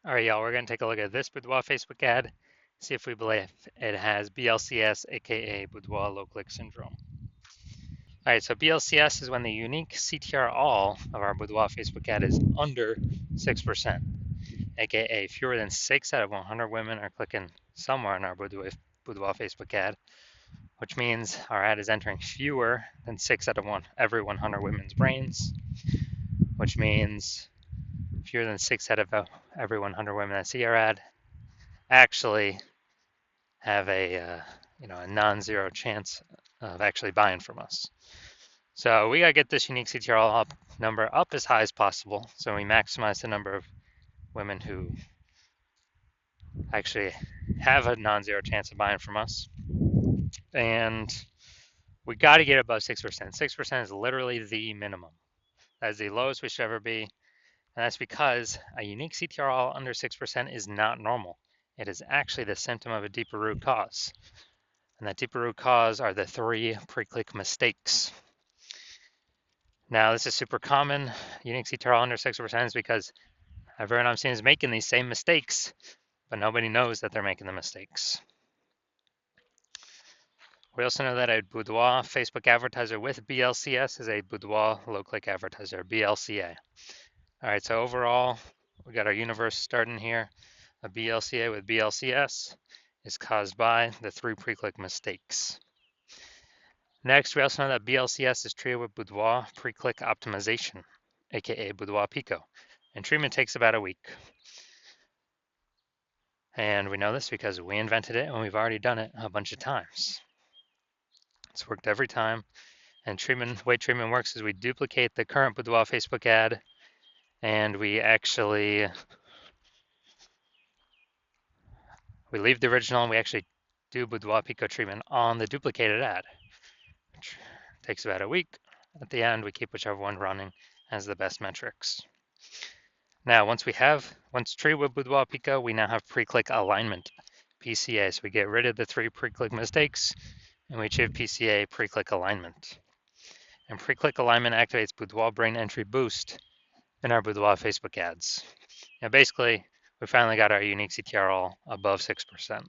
All right, y'all, we're going to take a look at this Boudoir Facebook ad, see if we believe it has BLCS, aka Boudoir low click syndrome. All right, so BLCS is when the unique CTR all of our Boudoir Facebook ad is under 6%, aka fewer than 6 out of 100 women are clicking somewhere on our Boudoir Facebook ad, which means our ad is entering fewer than 6 out of every 100 women's brains, which means fewer than 6 out of every 100 women that see our ad actually have a non-zero chance of actually buying from us. So we gotta get this unique CTRL number up as high as possible, so we maximize the number of women who actually have a non-zero chance of buying from us. And we got to get above 6%. 6% is literally the minimum. That is the lowest we should ever be. And that's because a unique CTRL under 6% is not normal. It is actually the symptom of a deeper root cause. And that deeper root cause are the 3 pre-click mistakes. Now, this is super common. Unique CTRL under 6% is because everyone I'm seeing is making these same mistakes, but nobody knows that they're making the mistakes. We also know that a Boudoir Facebook advertiser with BLCS is a Boudoir low-click advertiser, BLCA. All right, so overall, we got our universe starting here. A BLCA with BLCS is caused by the 3 pre-click mistakes. Next, we also know that BLCS is treated with Boudoir pre-click optimization, aka Boudoir Pico, and treatment takes about a week. And we know this because we invented it and we've already done it a bunch of times. It's worked every time. And the way treatment works is we duplicate the current Boudoir Facebook ad, and we leave the original and we actually do Boudoir Pico treatment on the duplicated ad, which takes about a week. At the end, we keep whichever one running as the best metrics. Now, once treated with Boudoir Pico, we now have pre-click alignment, PCA. So we get rid of the 3 pre-click mistakes and we achieve PCA, pre-click alignment. And pre-click alignment activates Boudoir brain entry boost in our Boudoir Facebook ads. Now, basically, we finally got our unique CTRL above 6%.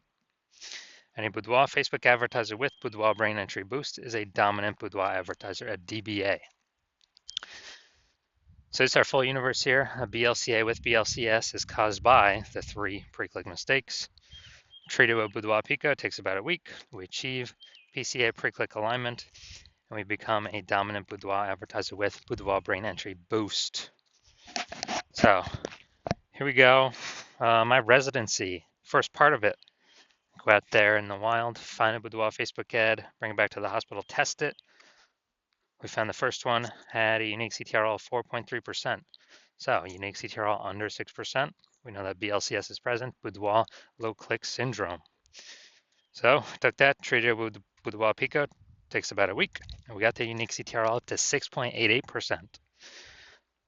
And a Boudoir Facebook advertiser with Boudoir brain entry boost is a dominant Boudoir advertiser, a DBA. So it's our full universe here. A BLCA with BLCS is caused by the 3 pre-click mistakes. Treated with Boudoir Pico takes about a week. We achieve PCA pre-click alignment, and we become a dominant Boudoir advertiser with Boudoir brain entry boost. So here we go. My residency, first part of it. Go out there in the wild, find a Boudoir Facebook ad, bring it back to the hospital, test it. We found the first one had a unique CTRL of 4.3%. So unique CTRL under 6%. We know that BLCS is present, Boudoir low click syndrome. So took that, treated it with Boudoir Pico, takes about a week, and we got the unique CTRL up to 6.88%.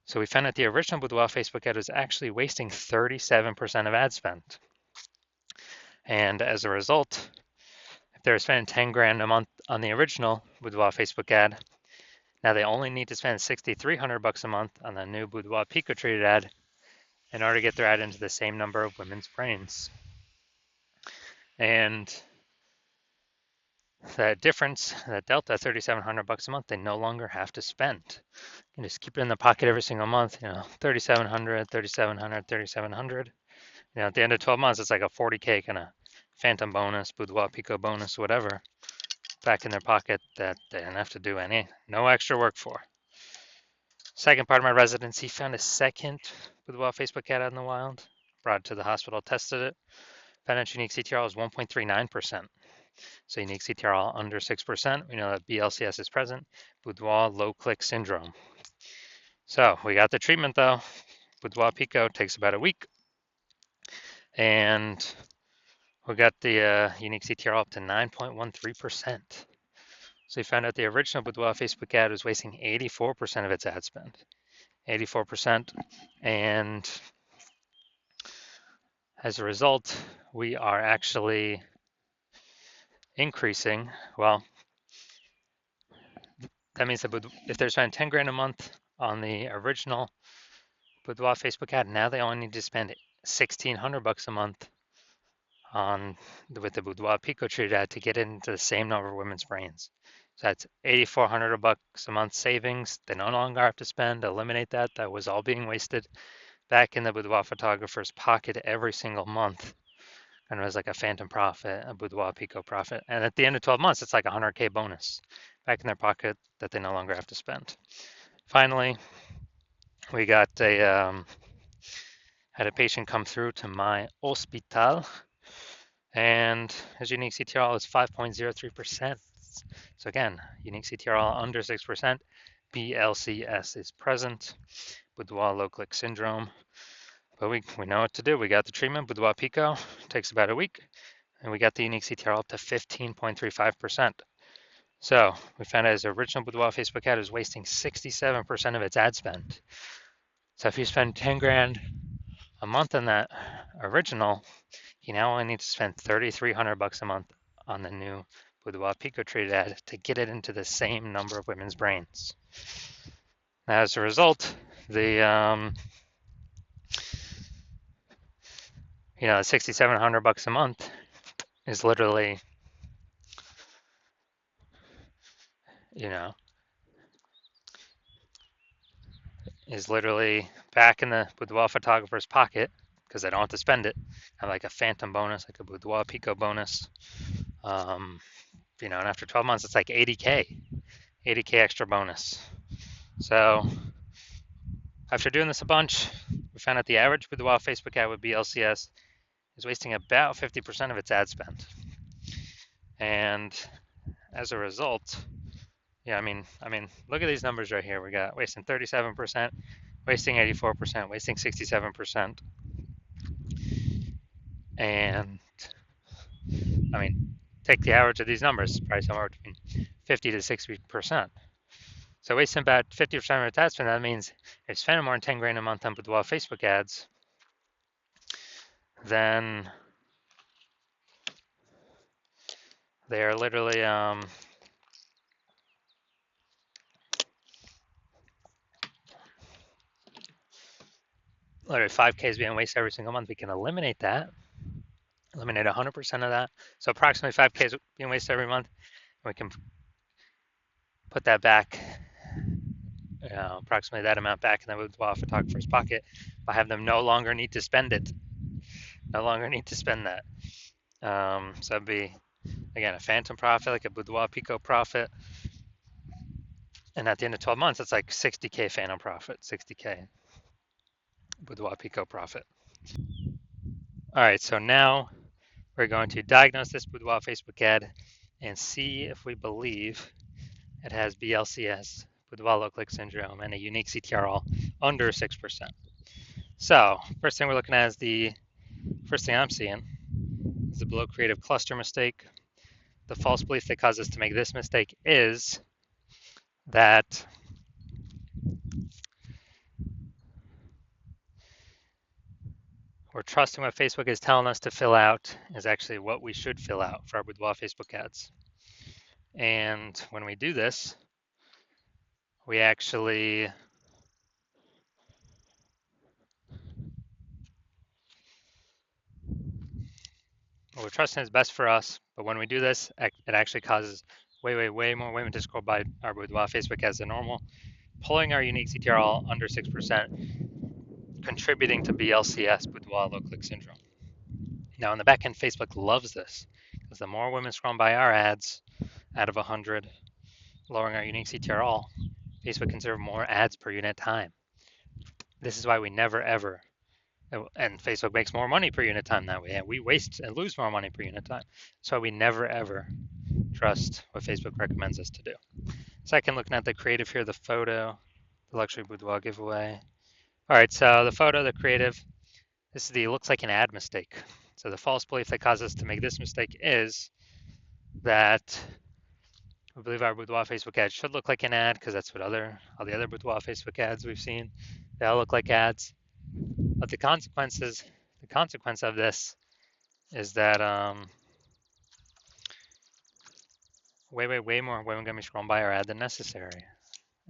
So we found that the original Boudoir Facebook ad was actually wasting 37% of ad spend. And as a result, if they were spending 10 grand a month on the original Boudoir Facebook ad, now they only need to spend 6,300 bucks a month on the new Boudoir Pico treated ad in order to get their ad into the same number of women's brains. And that difference, that delta, 3,700 bucks a month, they no longer have to spend. You can just keep it in the pocket every single month, 3,700, 3,700, 3,700. At the end of 12 months, it's like a 40K kind of phantom bonus, Boudoir Pico bonus, whatever, back in their pocket that they didn't have to do no extra work for. Second part of my residency, found a second Boudoir Facebook ad out in the wild, brought it to the hospital, tested it, found its unique CTRL is 1.39%. So unique CTRL under 6%, we know that BLCS is present, Boudoir low click syndrome. So we got the treatment though. Boudoir Pico takes about a week. And we got the unique CTRL up to 9.13%. So we found out the original Boudoir Facebook ad was wasting 84% of its ad spend. 84%. And as a result, we are actually increasing. Well, that means that if they're spending 10 grand a month on the original Boudoir Facebook ad, now they only need to spend $1,600 a month on with the Boudoir Pico treated ad to get into the same number of women's brains. So that's $8,400 a month savings. They no longer have to spend, eliminate that. That was all being wasted back in the boudoir photographer's pocket every single month. And it was like a phantom profit, a Boudoir Pico profit. And at the end of 12 months, it's like a 100K bonus back in their pocket that they no longer have to spend. Finally, we got had a patient come through to my hospital, and his unique CTRL is 5.03%. So again, unique CTRL under 6%. BLCS is present. Boudoir low click syndrome. But we know what to do. We got the treatment, Boudoir Pico, takes about a week, and we got the unique CTRL up to 15.35%. So we found out his original Boudoir Facebook ad is wasting 67% of its ad spend. So if you spend 10 grand a month on that original, you now only need to spend $3,300 a month on the new Boudoir Pico treated ad to get it into the same number of women's brains. Now, as a result, the $6,700 a month is literally, back in the Boudoir photographer's pocket because they don't have to spend it. Have like a phantom bonus, like a Boudoir Pico bonus. And after 12 months, it's like 80K extra bonus. So after doing this a bunch, we found out the average Boudoir Facebook ad with BLCS is wasting about 50% of its ad spend. And as a result, look at these numbers right here. We got wasting 37%, wasting 84%, wasting 67%. And take the average of these numbers, probably somewhere between 50 to 60%. So wasting about 50% of its ad spend, that means if spending more than 10 grand a month on Boudoir Facebook ads, then they are literally 5K is being wasted every single month. We can eliminate that, eliminate 100% of that. So approximately 5K is being wasted every month. We can put that back, approximately that amount back in the Boudoir photographer's pocket by having them no longer need to spend it, no longer need to spend that. So it'd be, again, a phantom profit, like a Boudoir Pico profit. And at the end of 12 months, it's like 60K phantom profit, 60K Boudoir Pico profit. All right, so now we're going to diagnose this Boudoir Facebook ad and see if we believe it has BLCS, Boudoir low click syndrome, and a unique CTRL under 6%. So first thing we're looking at is first thing I'm seeing is the below creative cluster mistake. The false belief that caused us to make this mistake is that we're trusting what Facebook is telling us to fill out is actually what we should fill out for our Boudoir Facebook ads. And when we do this, we actually we're trusting is best for us, but when we do this, it actually causes way more women to scroll by our Boudoir Facebook ads than normal, pulling our unique CTRL under 6%, contributing to BLCS, Boudoir low click syndrome. Now, in the back end, Facebook loves this because the more women scroll by our ads out of 100, lowering our unique CTRL, Facebook can serve more ads per unit time. This is why we never ever, and Facebook makes more money per unit time that way, and we waste and lose more money per unit time. That's why we never ever trust what Facebook recommends us to do. Second, looking at the creative here, the photo, the luxury boudoir giveaway. All right, so the photo, the creative, this is the looks like an ad mistake. So the false belief that caused us to make this mistake is that we believe our boudoir Facebook ad should look like an ad because that's what all the other boudoir Facebook ads we've seen, they all look like ads. But the consequence of this is that way more women gonna be scrolling by our ad than necessary.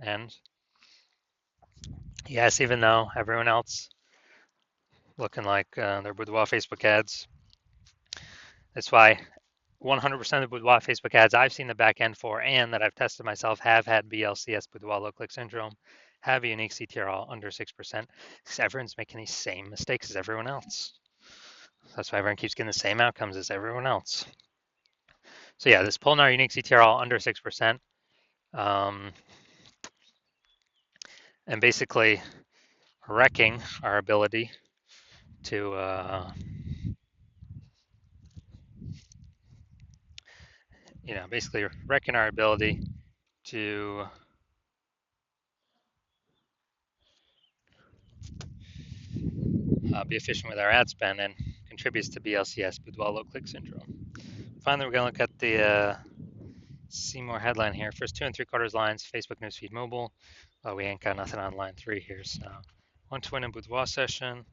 And yes, even though everyone else looking like their Boudoir Facebook ads. That's why 100% of the Boudoir Facebook ads I've seen the back end for and that I've tested myself have had BLCS, Boudoir low click syndrome, have a unique CTR under 6%, because everyone's making these same mistakes as everyone else. That's why everyone keeps getting the same outcomes as everyone else. So yeah, this pulling our unique CTR under 6%, and basically wrecking our ability to, basically wrecking our ability to be efficient with our ad spend and contributes to BLCS, Boudoir low click syndrome. Finally, we're going to look at the see more headline here. First 2 3/4 lines, Facebook newsfeed mobile. We ain't got nothing on line 3 here. So, want to win a Boudoir session.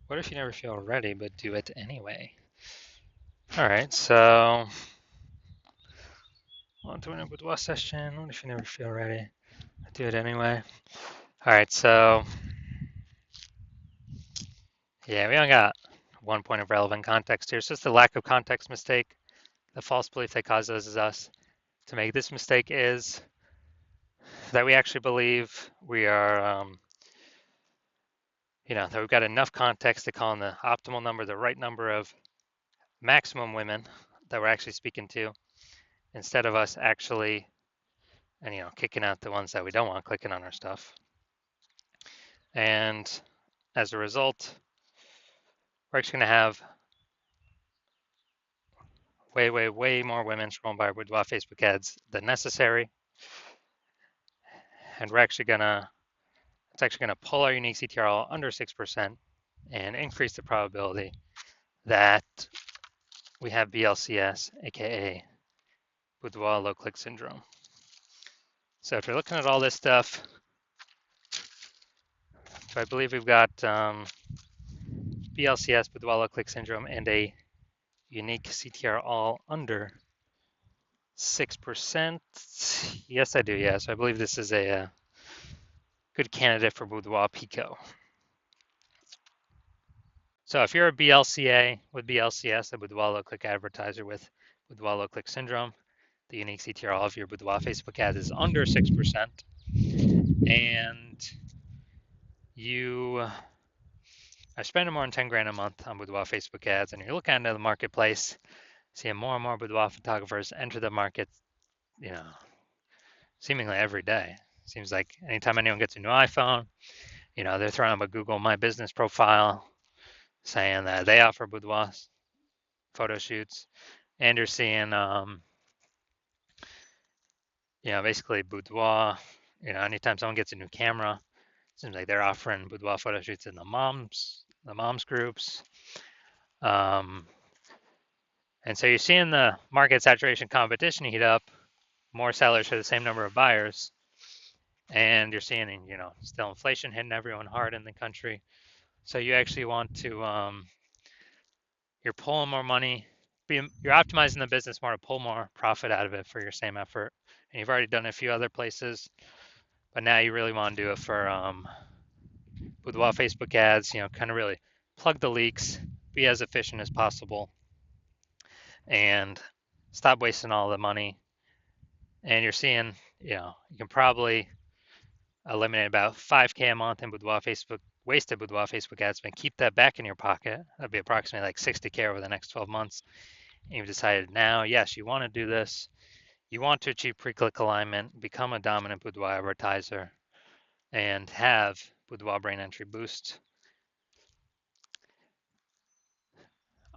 What if you never feel ready, but do it anyway? All right, so want to win a Boudoir session. What if you never feel ready? Do it anyway. All right, so yeah, we only got 1 point of relevant context here. So it's the lack of context mistake. The false belief that causes us to make this mistake is that we actually believe we are, that we've got enough context to call in the optimal number, the right number of maximum women that we're actually speaking to, instead of us actually, and kicking out the ones that we don't want clicking on our stuff. And as a result, we're actually going to have way, way, way more women scrolling by our Boudoir Facebook ads than necessary. And it's actually going to pull our unique CTR under 6% and increase the probability that we have BLCS, aka Boudoir low click syndrome. So if you're looking at all this stuff, so I believe we've got BLCS, Boudoir low click syndrome, and a unique CTR all under 6%. Yes, I do. Yeah, so I believe this is a good candidate for Boudoir Pico. So if you're a BLCA with BLCS, a Boudoir low click advertiser with Boudoir low click syndrome, the unique CTR of your Boudoir Facebook ad is under 6%, and you are spending more than 10 grand a month on Boudoir Facebook ads, and you're looking into the marketplace, seeing more and more Boudoir photographers enter the market, seemingly every day. Seems like anytime anyone gets a new iPhone, they're throwing up a Google My Business profile saying that they offer boudoir photo shoots, and you're seeing, basically boudoir. Anytime someone gets a new camera, it seems like they're offering boudoir photo shoots in the moms groups. And so you're seeing the market saturation competition heat up, more sellers for the same number of buyers, and you're seeing, still inflation hitting everyone hard in the country. So you actually want to, you're pulling more money, you're optimizing the business more to pull more profit out of it for your same effort. And you've already done it a few other places, but now you really want to do it for Boudoir Facebook ads, kind of really plug the leaks, be as efficient as possible, and stop wasting all the money. And you're seeing, you can probably eliminate about 5K a month in wasted Boudoir Facebook ad spend. Keep that back in your pocket. That'd be approximately like 60K over the next 12 months. And you've decided now, yes, you want to do this. You want to achieve pre-click alignment, become a dominant Boudoir advertiser, and have Boudoir Brain Entry Boost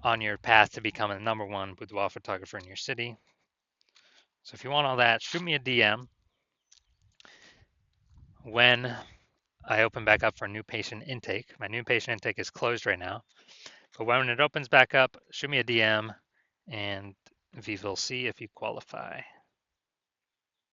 on your path to becoming the #1 boudoir photographer in your city. So if you want all that, shoot me a DM when I open back up for new patient intake. My new patient intake is closed right now, but when it opens back up, shoot me a DM and we will see if you qualify.